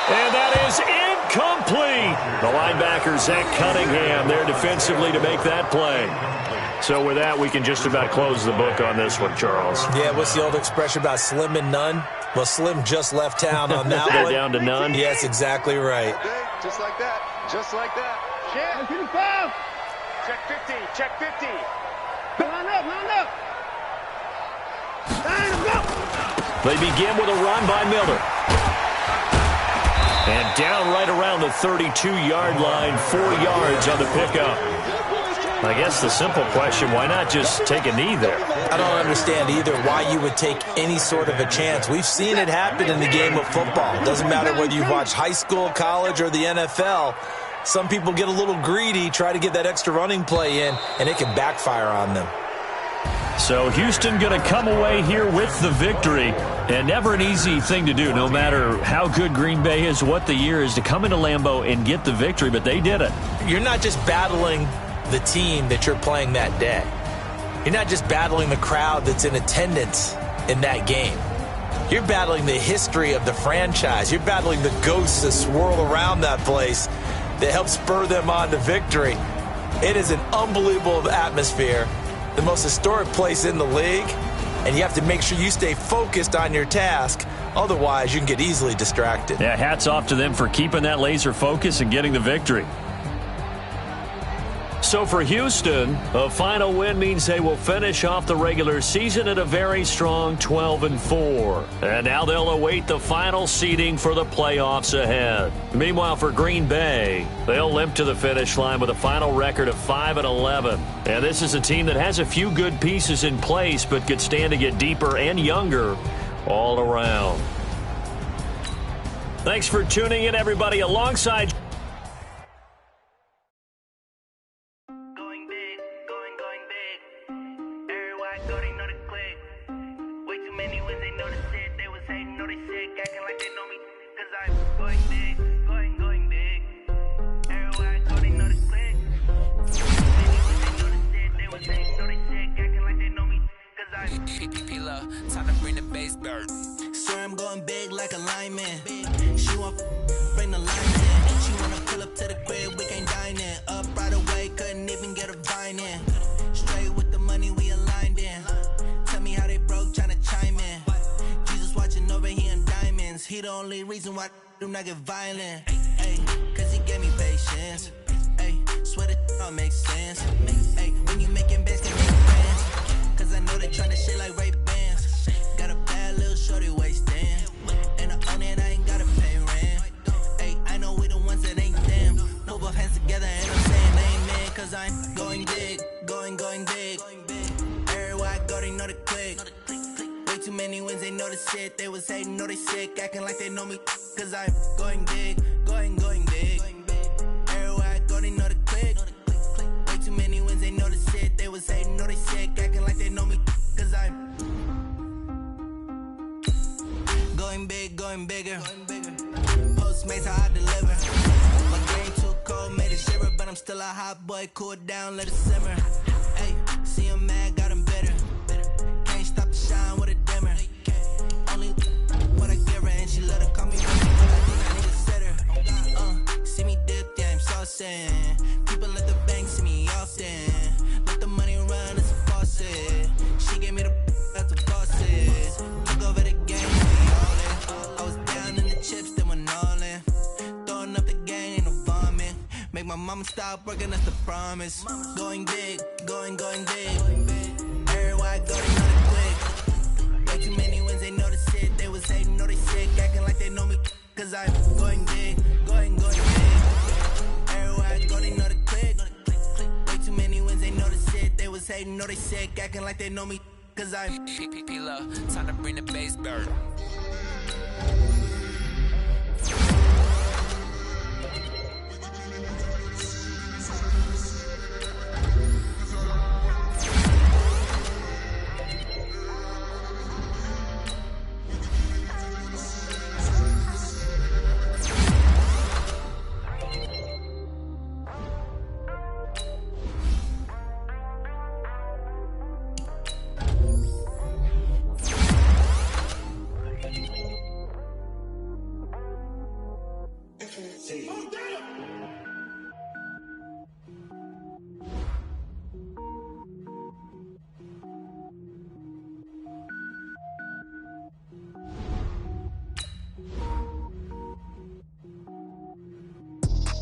A: And that is incomplete. The linebacker, Zach Cunningham, there defensively to make that play. So with that, we can just about close the book on this one, Charles.
C: Yeah, what's the old expression about slim and none? Well, Slim just left town on that
A: They're
C: one.
A: down to none?
C: Yes, exactly right.
B: Just like that. Just like that. Check 55. Check 50. Check 50. Line up, line up. Line up.
A: They begin with a run by Miller. And down right around the 32-yard line, 4 yards on the pickup. I guess the simple question, why not just take a knee there?
C: I don't understand either why you would take any sort of a chance. We've seen it happen in the game of football. It doesn't matter whether you've watched high school, college, or the NFL. some people get a little greedy, try to get that extra running play in, and it can backfire on them.
A: So Houston going to come away here with the victory. And never an easy thing to do, no matter how good Green Bay is, what the year is, to come into Lambeau and get the victory, but they did it.
C: You're not just battling the team that you're playing that day. You're not just battling the crowd that's in attendance in that game. You're battling the history of the franchise. You're battling the ghosts that swirl around that place that help spur them on to victory. It is an unbelievable atmosphere, the most historic place in the league, and you have to make sure you stay focused on your task. Otherwise, you can get easily distracted.
A: Yeah, hats off to them for keeping that laser focus and getting the victory. So for Houston, a final win means they will finish off the regular season at a very strong 12-4. And now they'll await the final seeding for the playoffs ahead. Meanwhile, for Green Bay, they'll limp to the finish line with a final record of 5-11. And this is a team that has a few good pieces in place, but could stand to get deeper and younger all around. Thanks for tuning in, everybody, alongside
E: time to bring the base bird. Swear I'm going big like a lineman. She want bring the lines in. She wanna pull up to the crib, we can't dine in. Up right away, couldn't even get a vine in. Straight with the money we aligned in. Tell me how they broke, tryna chime in. Jesus watching over here in diamonds. He the only reason why I do not get violent. Ay, cause he gave me patience. Ay, swear that all makes sense. Ay, when you making bands, can make friends. Cause I know they tryna shit like Ray Bans. Got a bad little shorty wasting. And I own it, I ain't gotta pay rent. Hey, I know we the ones that ain't them. Move both hands together and I'm saying amen. Cause I'm going big, going big. Everywhere I go, they know the click. Way too many wins, they know the shit. They was hating, know they sick, acting like they know me. Cause I'm going big, going big. Everywhere I go, they know the click. Way too many wins, they know the shit. They was hating, know they sick, acting like they know me. Cause I'm going big, going bigger. Postmates, how I deliver. My game too cold, made it shiver. But I'm still a hot boy, cool it down, let it simmer. Hey, see him mad, got him bitter. Can't stop the shine with a dimmer. Only what I give her, and she let her call me baby, but I do not need a sitter. See me dip, yeah, I'm saucing. People at the bank see me often. Let the money run, it's a faucet. She gave me the that's the bosses. Took over the game, we all in. I was down in the chips, they went all in. Throwing up the game, ain't no vomit. Make my mama stop working, that's the promise. Going big, going big. Everywhere I go, they know the quick. Way too many wins, they know the shit. They was hating, know they sick, acting like they know me. Cause I'm going big, going big. Everywhere I go, they know the click. Way too many wins, they know the shit. They was hating, know they sick, acting like they know me. Cause I'm P-P-P-Love, time to bring the bass bird.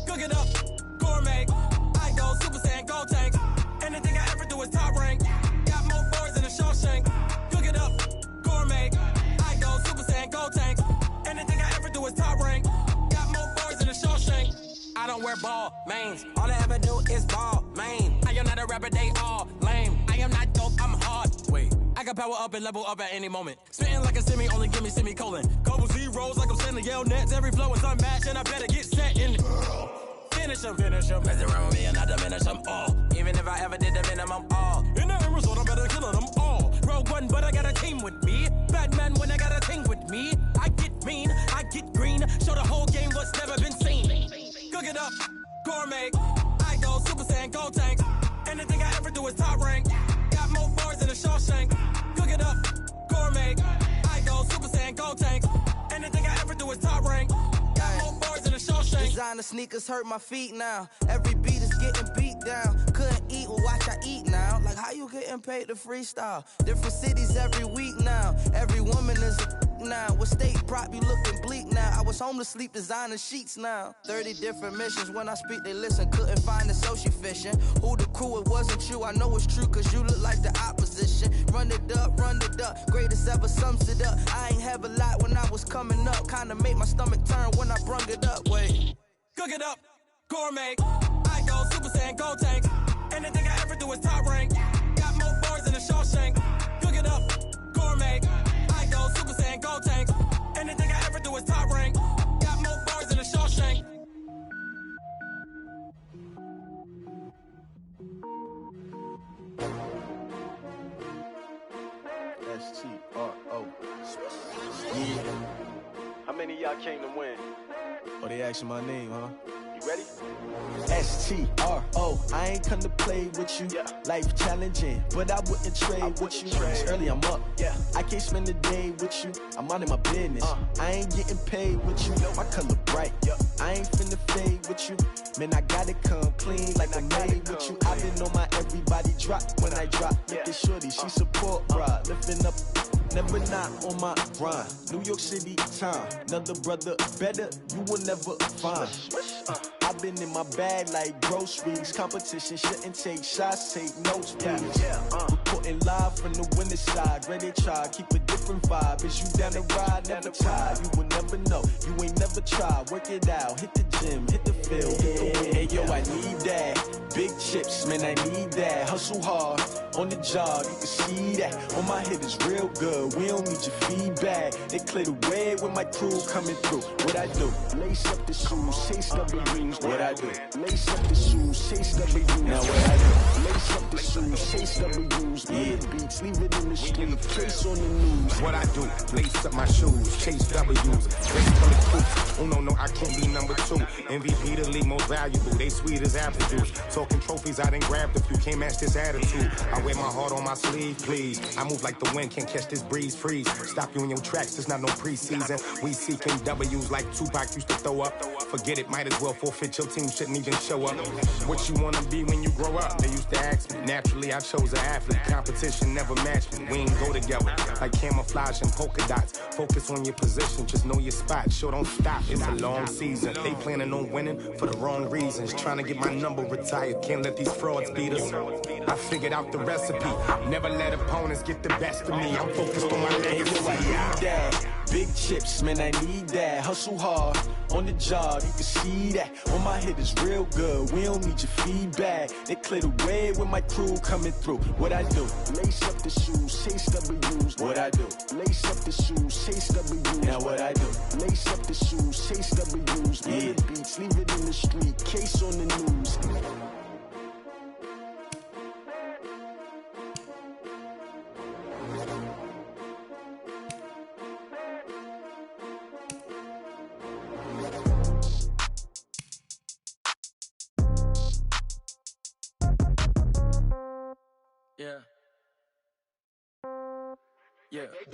F: Cook it up, gourmet. I go Super Saiyan, gold tank. Anything I ever do is top rank. Got more boards than a Shawshank. Cook it up, gourmet. I go Super Saiyan, gold tank. Anything I ever do is top rank. Got more boards than a Shawshank. I don't wear ball mains. All I ever do is ball main. I am not a rapper, they all lame. I am not dope, I'm hard. Wait, I can power up and level up at any moment. Spitting like a semi, only give me semicolon. Couple zeros like I'm sending yell nets. Every flow is unmatched and I better get set in it. finish them. Mess around with me and I diminish them all. Even if I ever did the minimum all. In the end result, I better kill them all. Rogue One, but I got a team with me. Batman when I got a thing with me. I get mean, I get green. Show the whole game what's never been seen. Cook it up, gourmet. I go Super Saiyan, Gold Tank. Anything I ever do is top rank. Got more bars than a Shawshank. Cook it up, gourmet. I go Super Saiyan, Gold Tank. Anything I ever do is top rank. Got more bars than a Shawshank.
E: Designer sneakers hurt my feet now. Every beat is getting beat down. Couldn't eat, well watch I eat now. Like how you getting paid to freestyle? Different cities every week now. Every woman is a now. What state prop you looking bleak now? I was home to sleep designer sheets now. 30 different missions. When I speak they listen. Couldn't find it so she fishing. Who the crew? It wasn't you. I know it's true cause you look like the opposition. Run it up, greatest ever sums it up. I ain't have a lot when I was coming up. Kinda made my stomach turn when I brung it up. Wait.
F: Cook it up, gourmet. I go Super Saiyan, Gold Tank. Anything I ever do is top rank. Got more bars than a Shawshank. Cook it up, gourmet. I go Super Saiyan, Gold Tank. Anything I ever do is top rank. Got more bars than a Shawshank.
B: S-T-R-O. Yeah. How many of y'all came to win?
G: Oh, they asking my name, huh?
B: You ready?
G: S-T-R-O. I ain't come to play with you.
B: Yeah.
G: Life challenging, but I wouldn't trade with you. It's early, I'm up.
B: Yeah.
G: I can't spend the day with you. I'm out of my business. I ain't getting paid with you. My color bright.
B: Yeah.
G: I ain't finna fade with you. Man, I gotta come clean like I'm made with you. I've been on my everybody drop when I drop. Look at shorty, she support, bruh. Lifting up. Never not on my grind. New York City time. Another brother better, you will never find. I've been in my bag like groceries. Competition shouldn't take shots, take notes, please. Reporting live from the winter side. Ready to try, keep a different vibe. Is you down the ride, never tired. You will never know, you ain't never tried. Work it out, hit the gym, hit the field. Hey yo, I need that. Big chips, man, I need that. Hustle hard, on the job, you can see that. On my head is real good, we don't need your feedback. They clear the way with my crew coming through. What I do? Lace up the shoes, chase W's. What I do? Lace up the shoes, chase W's. Now what I do? Lace up the shoes, chase W's. Yeah, beats, leave it in the street, trace on the news.
H: What I do? Lace up my shoes, chase W's. Great color troops. Oh no, I can't be number 2. MVP the league most valuable. They sweet as apple juice. Talking trophies, I done grabbed a few. Can't match this attitude. I wear my heart on my sleeve, please. I move like the wind, can't catch this breeze. Freeze. Stop you in your tracks. It's not no preseason. We seeking W's like Tupac used to throw up. Forget it, might as well forfeit. Your team shouldn't even show up. What you wanna be when you grow up? They used to ask me. Naturally, I chose an athlete. Competition never matched me. We ain't go together like camouflage and polka dots. Focus on your position, just know your spot. Sure, don't stop. It's a long season. They planning on winning for the wrong reasons. Trying to get my number retired. Can't let these frauds beat us. I figured out the recipe. Never let opponents get the best of me. I'm focused on my legacy.
G: I need that. Big chips, man, I need that. Hustle hard, on the job, you can see that. On my head is real good, we don't need your feedback. They clear the way with my crew coming through. What I do? Lace up the shoes, chase W's. What I do? Lace up the shoes, chase W's. Now what I do? Lace up the shoes, chase W's. Yeah, beats, leave it in the street, case on the news.
F: Yeah. Yeah. Hey,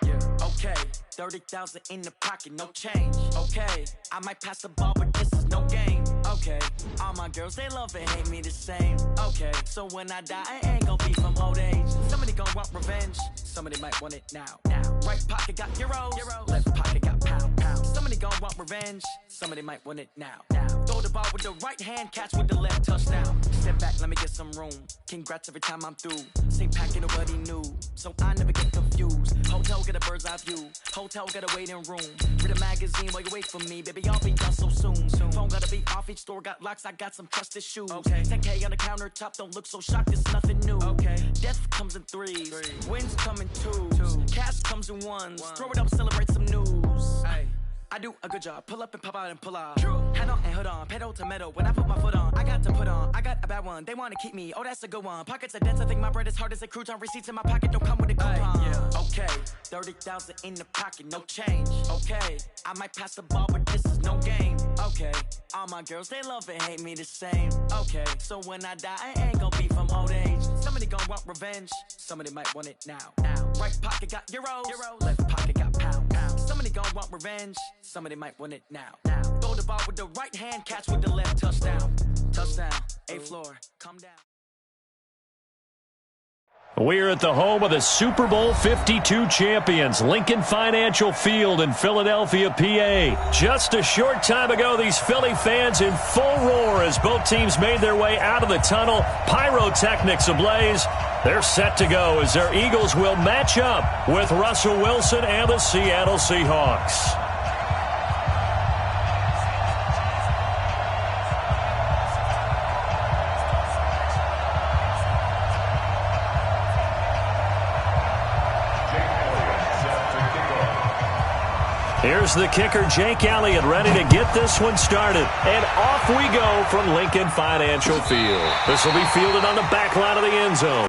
F: yeah. Okay. 30,000 in the pocket, no change. Okay. I might pass the ball, but this is no game. Okay. All my girls, they love and hate me the same. Okay. So when I die, I ain't gon' be from old age. Somebody gon' want revenge. Somebody might want it now. Right pocket got euros. Left pocket got pound. Somebody gon' want revenge. Somebody might want it now. Throw the ball with the right hand, catch with the left, touchdown. Step back, let me get some room. Congrats every time I'm through. Same packet, nobody knew, so I never get confused. Hotel, get a bird's eye view. Hotel, get a waiting room. Read a magazine while you wait for me, baby, I'll be done so soon. Phone gotta be off, each store got locks, I got some trusted shoes. Okay. 10K on the countertop, don't look so shocked, it's nothing new. Okay. Death comes in threes, wins come in twos. Cash comes in ones. Throw it up, celebrate some news. Ay. I do a good job. Pull up and pop out and pull off. Hand on and hood on, pedal to metal. When I put my foot on, I got to put on. I got a bad one. They want to keep me. Oh, that's a good one. Pockets are dense. I think my bread is hard as a crouton. Receipts in my pocket don't come with a coupon. Yeah. Okay, 30,000 in the pocket, no change. Okay, I might pass the ball, but this is no game. Okay, all my girls they love and hate me the same. Okay, so when I die, I ain't gonna be from old age. Somebody gonna want revenge. Somebody might want it now. Right pocket got euros. Left pocket got pounds. Somebody gonna want revenge. Somebody might want it now. Throw the ball with the right hand, catch with the left. Touchdown. Touchdown. A-floor. Come down.
A: We're at the home of the Super Bowl 52 champions, Lincoln Financial Field in Philadelphia, PA. Just a short time ago, these Philly fans in full roar as both teams made their way out of the tunnel. Pyrotechnics ablaze. They're set to go as their Eagles will match up with Russell Wilson and the Seattle Seahawks. Here's the kicker, Jake Elliott, ready to get this one started. And off we go from Lincoln Financial Field. This will be fielded on the back line of the end zone.